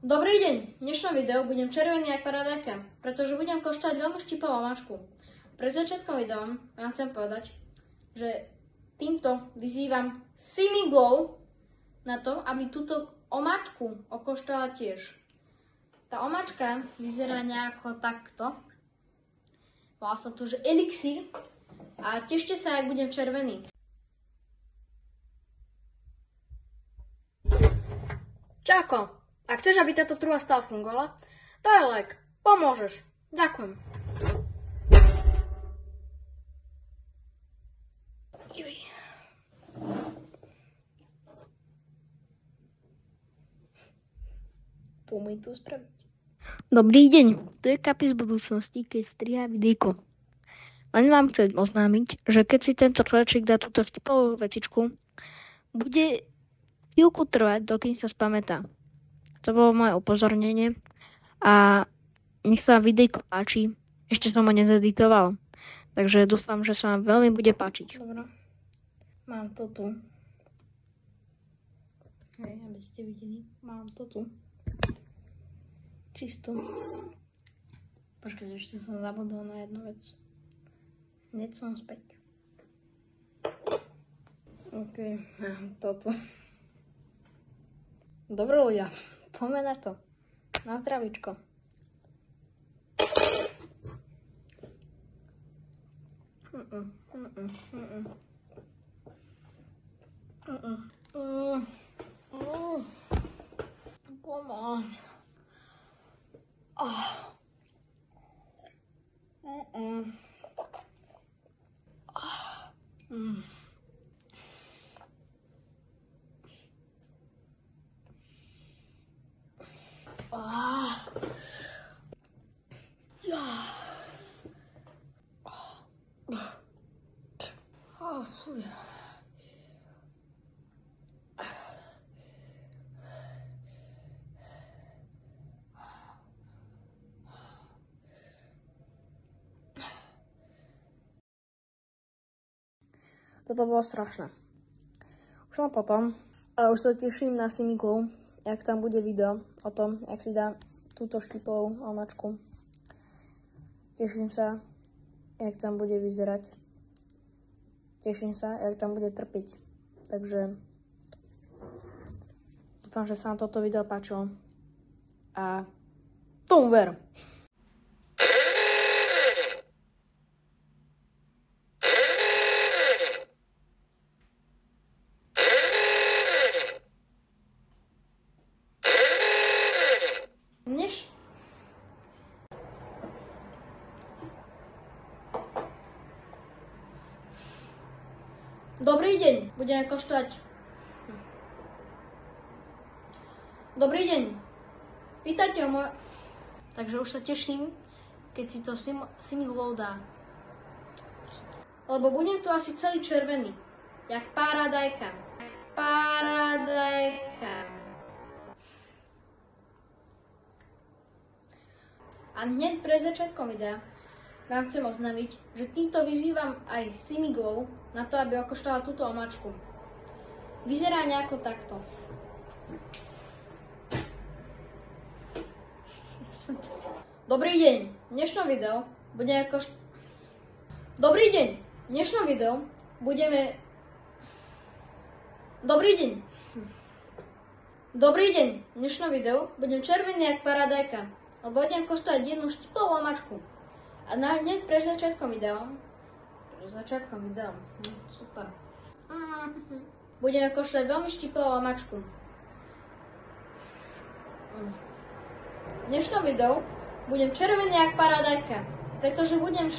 Dobrý deň, v dnešnom videu budem červený jak paradajka, pretože budem koštovať veľmi štipovú omáčku. Pred začiatkom videa vám chcem povedať, že týmto vyzývam Simiglow na to, aby túto omáčku okoštovala tiež. Tá omáčka vyzerá nejako takto. Volá sa to, že elixír. A tešte sa, ak budem červený. Čako, ak chceš, aby táto truha stále fungovala, daj like, pomôžeš. Ďakujem. Pomôj to spraviť. Dobrý deň, tu je Kapi z budúcnosti, keď strihá videjko. Len vám chcem oznámiť, že keď si tento človečík dá túto štipovú vecičku, bude chvíľku trvať, dokým sa spamätá. To bolo moje upozornenie a nech sa vám videjko páči. Ešte som ho nezeditoval, takže dúfam, že sa vám veľmi bude páčiť. Dobre, mám to tu. Hej, aby ste videli, mám to tu. Čisto. Počkaj, ešte som zabudol na jednu vec. Hneď som späť. OK, mám toto. Dobre ľudia, poďme na to. Na zdravíčko. Pomáň. Toto bolo strašné. Už len potom, ale už sa teším na Simiglow, jak tam bude video o tom, jak si dá túto štipovú omáčku. Teším sa, jak tam bude vyzerať. Teším sa, jak tam bude trpiť. Takže dúfam, že sa vám toto video páčilo. A tomu ver. Dobrý deň, budeme koštovať. Dobrý deň, vítajte o môj... Takže už sa teším, keď si to Simiglow dá. Lebo budem tu asi celý červený, jak paradajka. A hneď pred začiatkom videa vám chcem oznámiť, že týmto vyzývam aj Simiglow na to, aby okoštovala túto omáčku. Vyzerá nejako takto. Dobrý deň, v dnešnom videu budeme Dobrý deň, v dnešnom videu budeme... Dobrý deň. Dobrý deň, v dnešnom videu budem červený jak paradajka, lebo budem koštovať jednu štipovú omáčku. A hneď pred začiatkom videa, super, budeme koštovať veľmi štipovú omáčku. V dnešnom videu budem červený jak paradajka, pretože budem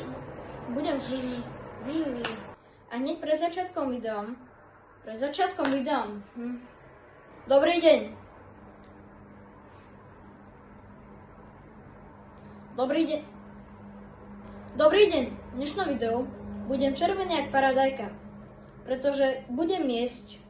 a hneď pred začiatkom videa, Dobrý deň. Dobrý deň, v dnešnom videu budem červený jak paradajka, pretože budem jesť.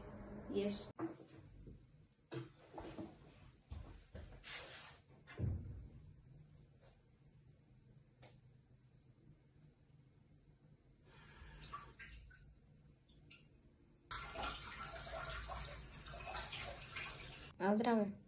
Na zdravie.